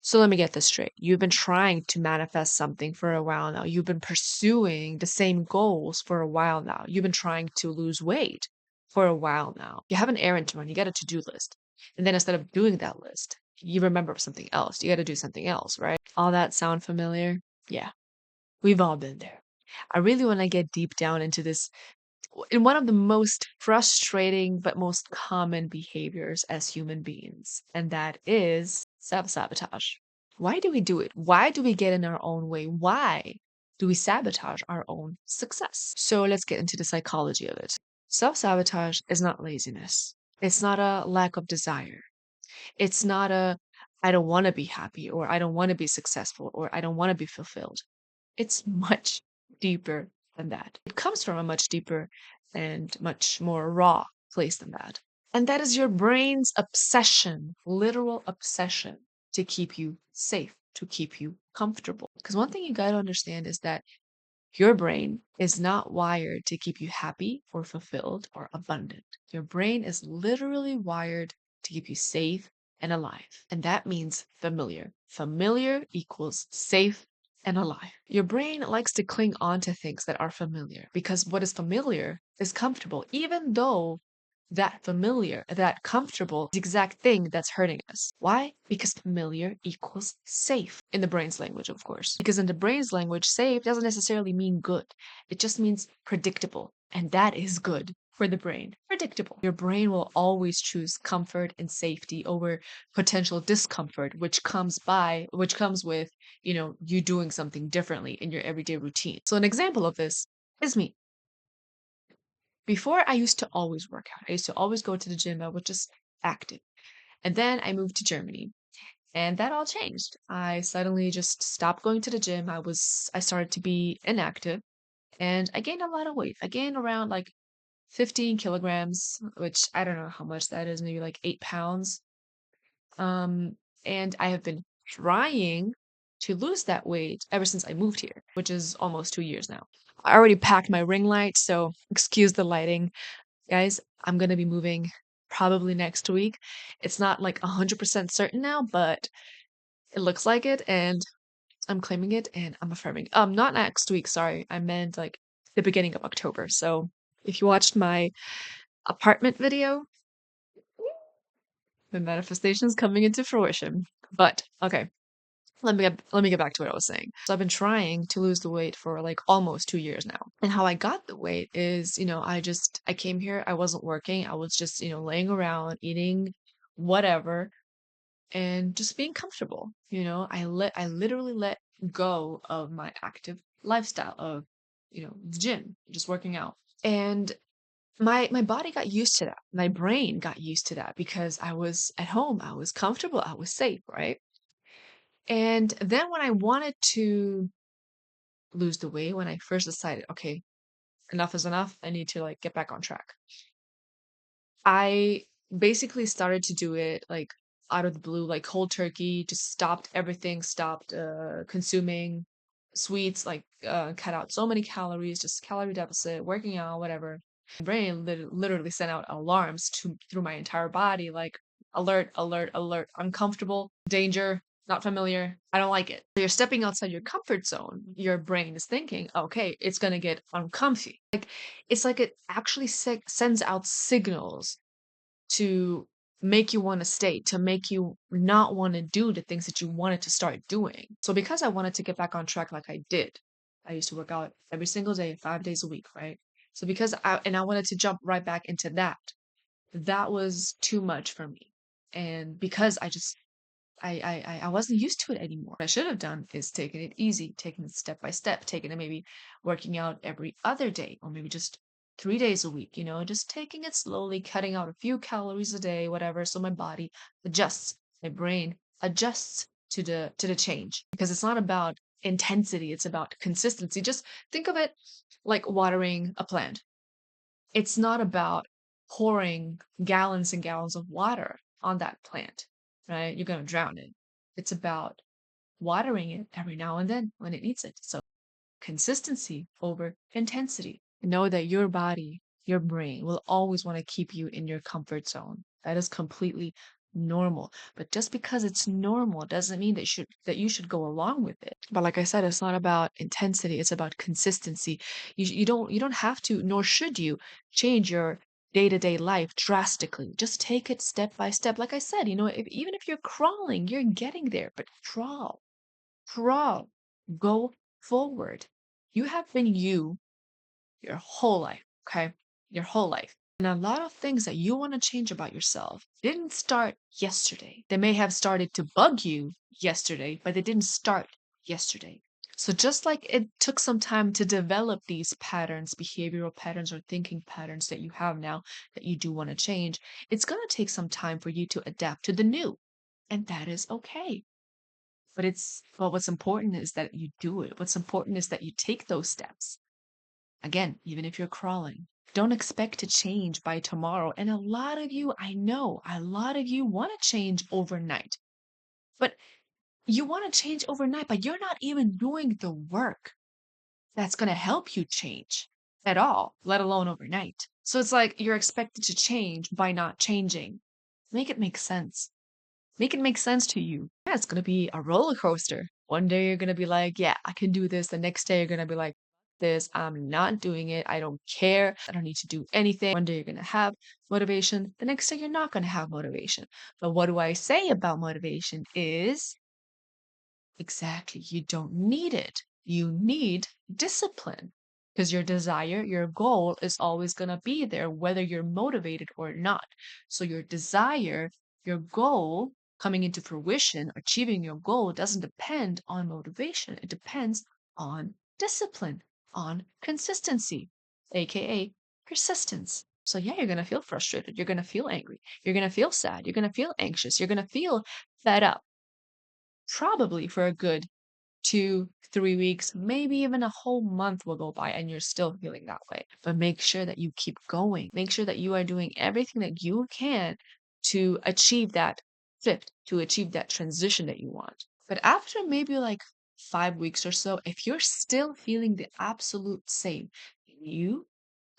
So let me get this straight. You've been trying to manifest something for a while now. You've been pursuing the same goals for a while now. You've been trying to lose weight for a while now. You have an errand to run. You got a to-do list. And then instead of doing that list, you remember something else. You got to do something else, right? All that sound familiar? Yeah, we've all been there. I really want to get deep down into this in one of the most frustrating but most common behaviors as human beings, and that is self-sabotage. Why do we do it? Why do we get in our own way? Why do we sabotage our own success? So let's get into the psychology of it. Self-sabotage is not laziness. It's not a lack of desire. It's not a I don't want to be happy or I don't want to be successful or I don't want to be fulfilled. It's much deeper than that. It comes from a much deeper and much more raw place than that. And that is your brain's obsession, literal obsession to keep you safe, to keep you comfortable. Because one thing you got to understand is that your brain is not wired to keep you happy or fulfilled or abundant. Your brain is literally wired to keep you safe and alive. And that means familiar. Familiar equals safe and alive. Your brain likes to cling on to things that are familiar because what is familiar is comfortable, even though that familiar, that comfortable, is the exact thing that's hurting us. Why? Because familiar equals safe in the brain's language, of course. Because in the brain's language, safe doesn't necessarily mean good. It just means predictable. And that is good for the brain. Predictable. Your brain will always choose comfort and safety over potential discomfort, which comes with, you doing something differently in your everyday routine. So an example of this is me. Before, I used to always work out. I used to always go to the gym. I was just active. And then I moved to Germany, and that all changed. I suddenly just stopped going to the gym. I started to be inactive, and I gained a lot of weight. I gained around like 15 kilograms, which I don't know how much that is, maybe like 8 pounds. Um, and I have been trying to lose that weight ever since I moved here, which is almost 2 years now. I already packed my ring light, so excuse the lighting. Guys, I'm gonna be moving probably next week. It's not like 100% certain now, but it looks like it, and I'm claiming it and I'm affirming. Not next week, sorry. I meant like the beginning of October. So if you watched my apartment video, the manifestation's coming into fruition. But okay, let me get back to what I was saying. So I've been trying to lose the weight for like almost 2 years now. And how I got the weight is, I came here, I wasn't working, I was just, laying around, eating whatever, and just being comfortable. I literally let go of my active lifestyle of, the gym, just working out. And my body got used to that. My brain got used to that because I was at home, I was comfortable, I was safe, right? And then when I wanted to lose the weight, when I first decided, okay, enough is enough, I need to like get back on track. I basically started to do it like out of the blue, like cold turkey, just stopped everything, stopped consuming sweets, like cut out so many calories, just calorie deficit, working out, whatever. My brain literally sent out alarms through my entire body, like alert, alert, alert, uncomfortable, danger, not familiar. I don't like it. So you're stepping outside your comfort zone. Your brain is thinking, okay, it's gonna get uncomfy. It's like it actually sends out signals to make you want to stay, to make you not want to do the things that you wanted to start doing. So because I wanted to get back on track like I did, I used to work out every single day, 5 days a week, right? So I wanted to jump right back into that was too much for me. And because I wasn't used to it anymore. What I should have done is taken it easy, taken it step by step, taken it maybe working out every other day, or maybe just 3 days a week, just taking it slowly, cutting out a few calories a day, whatever, so my body adjusts, my brain adjusts to the change. Because it's not about intensity, it's about consistency. Just think of it like watering a plant. It's not about pouring gallons and gallons of water on that plant, right? You're going to drown it. It's about watering it every now and then when it needs it. So consistency over intensity. Know that your body, your brain will always want to keep you in your comfort zone. That is completely normal. But just because it's normal doesn't mean that you should go along with it. But like I said, it's not about intensity, it's about consistency. You don't have to, nor should you, change your day-to-day life drastically. Just take it step by step. Like I said, even if you're crawling, you're getting there, but crawl, go forward. You have been you your whole life, okay? Your whole life. And a lot of things that you want to change about yourself didn't start yesterday. They may have started to bug you yesterday, but they didn't start yesterday. So just like it took some time to develop these patterns, behavioral patterns or thinking patterns that you have now that you do want to change, it's going to take some time for you to adapt to the new. And that is okay. But what's important is that you do it. What's important is that you take those steps. Again, even if you're crawling, don't expect to change by tomorrow. And a lot of you, I know, a lot of you want to change overnight. But you want to change overnight, but you're not even doing the work that's going to help you change at all, let alone overnight. So it's like you're expected to change by not changing. Make it make sense. Make it make sense to you. Yeah, it's going to be a roller coaster. One day you're going to be like, yeah, I can do this. The next day you're going to be like, this, I'm not doing it. I don't care. I don't need to do anything. One day you're going to have motivation. The next day you're not going to have motivation. But what do I say about motivation is exactly, you don't need it. You need discipline because your desire, your goal is always going to be there, whether you're motivated or not. So, your desire, your goal coming into fruition, achieving your goal doesn't depend on motivation. It depends on discipline, on consistency, aka persistence. So, yeah, you're going to feel frustrated. You're going to feel angry. You're going to feel sad. You're going to feel anxious. You're going to feel fed up probably for a good 2, 3 weeks, maybe even a whole month will go by and you're still feeling that way. But make sure that you keep going. Make sure that you are doing everything that you can to achieve that shift, to achieve that transition that you want. But after maybe like 5 weeks or so, if you're still feeling the absolute same, you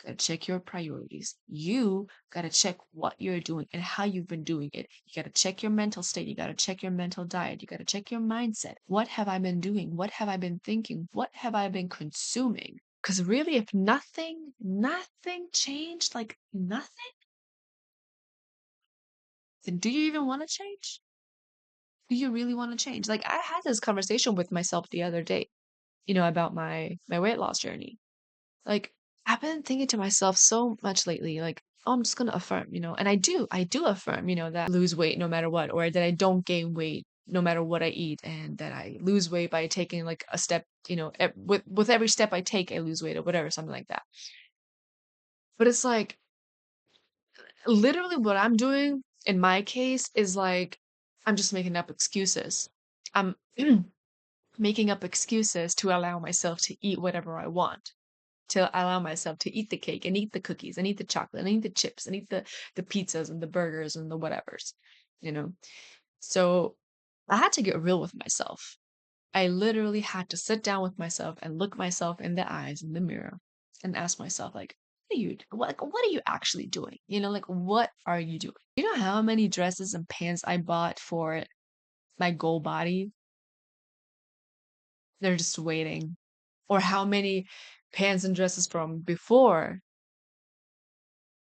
gotta check your priorities. You gotta check what you're doing and how you've been doing it. You gotta check your mental state. You gotta check your mental diet. You gotta check your mindset. What have I been doing? What have I been thinking? What have I been consuming? Because really, if nothing changed, like nothing, then do you even want to change? Do you really want to change? Like I had this conversation with myself the other day, about my weight loss journey. Like, I've been thinking to myself so much lately, like, oh, I'm just gonna affirm, and I do affirm, that I lose weight no matter what, or that I don't gain weight no matter what I eat, and that I lose weight by taking like a step, with every step I take, I lose weight or whatever, something like that. But it's like literally what I'm doing in my case is like I'm just making up excuses. I'm making up excuses to allow myself to eat whatever I want, to allow myself to eat the cake and eat the cookies and eat the chocolate and eat the chips and eat the pizzas and the burgers and the whatevers, you know. So I had to get real with myself. I literally had to sit down with myself and look myself in the eyes in the mirror and ask myself, like, what are you actually doing? Like what are you doing? You know how many dresses and pants I bought for my goal body? They're just waiting. Or how many pants and dresses from before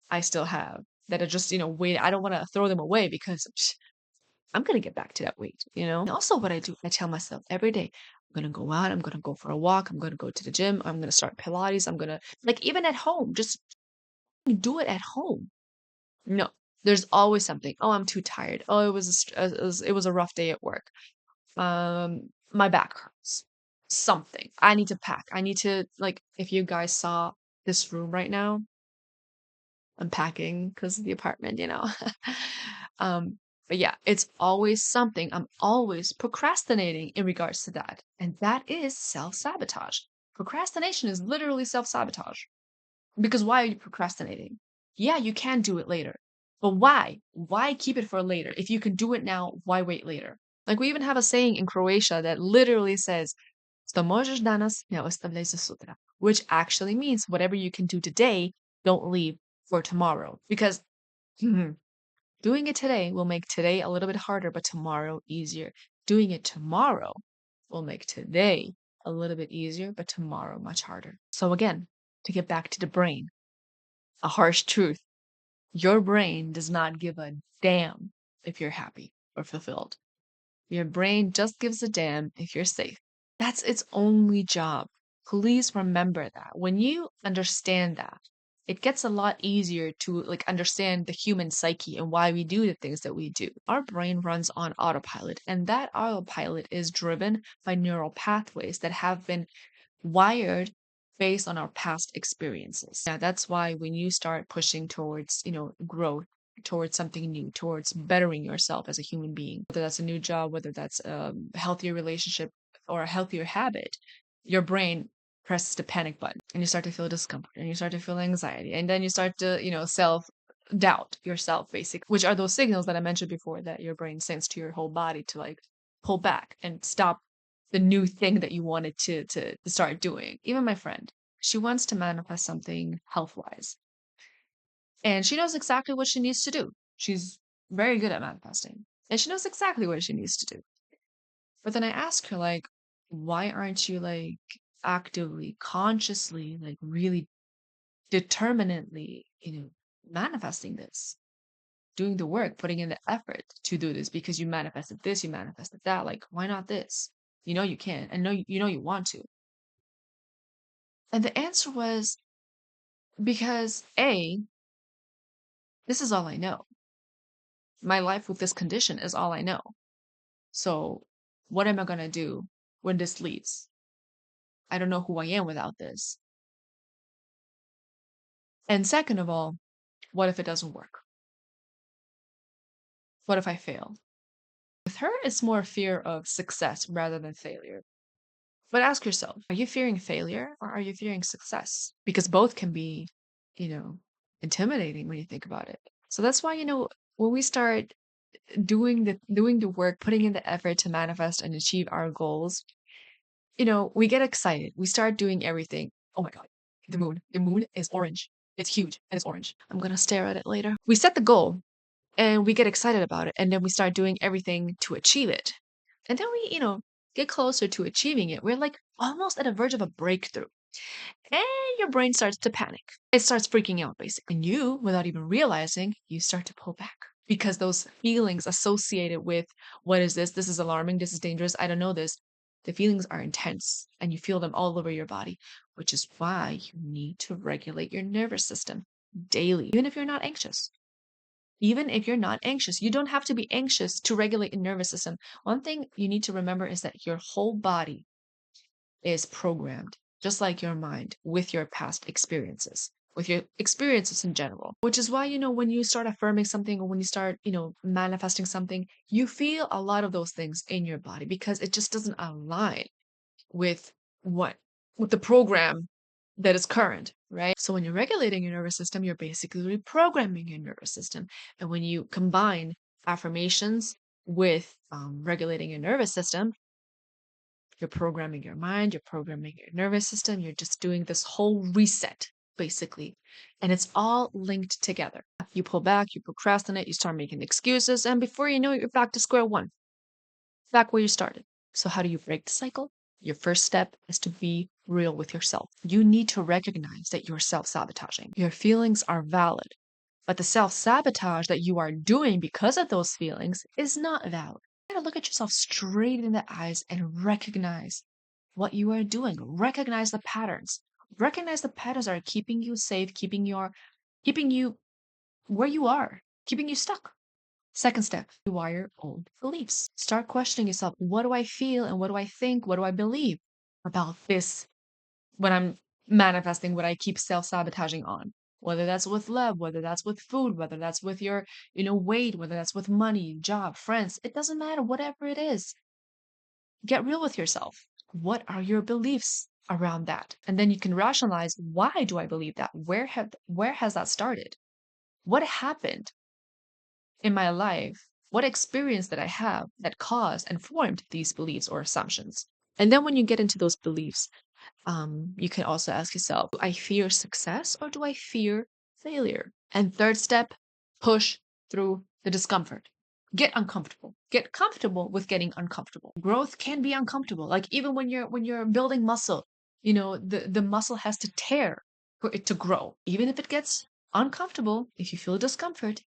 I still have that are just, wait. I don't want to throw them away because I'm going to get back to that weight. And also, what I do, I tell myself every day, I'm going to go out, I'm going to go for a walk, I'm going to go to the gym, I'm going to start Pilates, I'm going to, like, even at home, just do it at home. No, there's always something. Oh, I'm too tired. Oh, it was a rough day at work. My back hurts. Something. I need to pack. I need to, like, if you guys saw this room right now, unpacking because of the apartment. um, but yeah, it's always something. I'm always procrastinating in regards to that. And that is self-sabotage. Procrastination is literally self-sabotage. Because why are you procrastinating? Yeah, you can do it later. But why? Why keep it for later? If you can do it now, why wait later? Like we even have a saying in Croatia that literally says, "Što možeš danas, ne ostavljaj za sutra," which actually means whatever you can do today, don't leave for tomorrow. Because Doing it today will make today a little bit harder, but tomorrow easier. Doing it tomorrow will make today a little bit easier, but tomorrow much harder. So again, to get back to the brain, a harsh truth. Your brain does not give a damn if you're happy or fulfilled. Your brain just gives a damn if you're safe. That's its only job. Please remember that. When you understand that, it gets a lot easier to like understand the human psyche and why we do the things that we do. Our brain runs on autopilot, and that autopilot is driven by neural pathways that have been wired based on our past experiences. Yeah, that's why when you start pushing towards, growth, towards something new, towards bettering yourself as a human being, whether that's a new job, whether that's a healthier relationship or a healthier habit, your brain presses the panic button and you start to feel discomfort and you start to feel anxiety. And then you start to, self doubt yourself, basically, which are those signals that I mentioned before that your brain sends to your whole body to like pull back and stop the new thing that you wanted to start doing. Even my friend, she wants to manifest something health wise, and she knows exactly what she needs to do. She's very good at manifesting, and she knows exactly what she needs to do. But then I ask her, like, why aren't you like actively, consciously, like really determinedly, manifesting this? Doing the work, putting in the effort to do this because you manifested this, you manifested that. Like, why not this? You know you can, and you want to. And the answer was because A, this is all I know. My life with this condition is all I know. So what am I going to do when this leaves? I don't know who I am without this. And second of all, what if it doesn't work? What if I fail? With her, it's more fear of success rather than failure. But ask yourself, are you fearing failure or are you fearing success? Because both can be, you know, intimidating when you think about it. So that's why, when we start doing the work, putting in the effort to manifest and achieve our goals, we get excited. We start doing everything. Oh my God, the moon. The moon is orange. It's huge and it's orange. I'm gonna stare at it later. We set the goal and we get excited about it, and then we start doing everything to achieve it. And then we, get closer to achieving it. We're like almost at the verge of a breakthrough. And your brain starts to panic. It starts freaking out, basically. And you, without even realizing, you start to pull back because those feelings associated with what is this? This is alarming. This is dangerous. I don't know this. The feelings are intense and you feel them all over your body, which is why you need to regulate your nervous system daily, even if you're not anxious. Even if you're not anxious, you don't have to be anxious to regulate your nervous system. One thing you need to remember is that your whole body is programmed, just like your mind, with your past experiences, with your experiences in general. Which is why, when you start affirming something or when you start, manifesting something, you feel a lot of those things in your body because it just doesn't align with what, with the program that is current, right? So when you're regulating your nervous system, you're basically reprogramming your nervous system. And when you combine affirmations with regulating your nervous system, you're programming your mind, you're programming your nervous system, you're just doing this whole reset, basically. And it's all linked together. You pull back, you procrastinate, you start making excuses, and before you know it, you're back to square one, back where you started. So, how do you break the cycle? Your first step is to be real with yourself. You need to recognize that you're self sabotaging. Your feelings are valid, but the self sabotage that you are doing because of those feelings is not valid. You gotta look at yourself straight in the eyes and recognize what you are doing. Recognize the patterns. Recognize the patterns that are keeping you safe, keeping you where you are, keeping you stuck. Second step, rewire old beliefs. Start questioning yourself. What do I feel and what do I think? What do I believe about this when I'm manifesting what I keep self-sabotaging on? Whether that's with love, whether that's with food, whether that's with your, weight, whether that's with money, job, friends, it doesn't matter, whatever it is. Get real with yourself. What are your beliefs around that? And then you can rationalize, why do I believe that? Where has that started? What happened in my life? What experience did I have that caused and formed these beliefs or assumptions? And then when you get into those beliefs, you can also ask yourself, do I fear success or do I fear failure? And third step, push through the discomfort. Get uncomfortable. Get comfortable with getting uncomfortable. Growth can be uncomfortable. Like even when you're building muscle, the muscle has to tear for it to grow. Even if it gets uncomfortable, if you feel discomfort,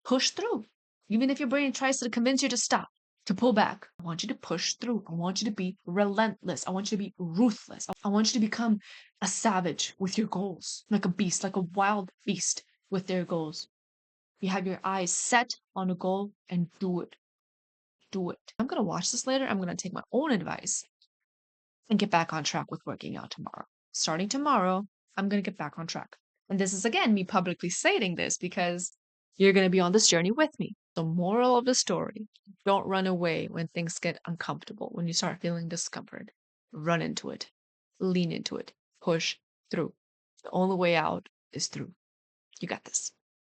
push through. Even if your brain tries to convince you to stop, to pull back, I want you to push through. I want you to be relentless. I want you to be ruthless. I want you to become a savage with your goals, like a beast, like a wild beast with their goals. You have your eyes set on a goal and do it. Do it. I'm going to watch this later. I'm going to take my own advice and get back on track with working out tomorrow. Starting tomorrow, I'm going to get back on track. And this is again me publicly stating this because you're going to be on this journey with me. The moral of the story, don't run away when things get uncomfortable, when you start feeling discomfort. Run into it, lean into it, push through. The only way out is through. You got this.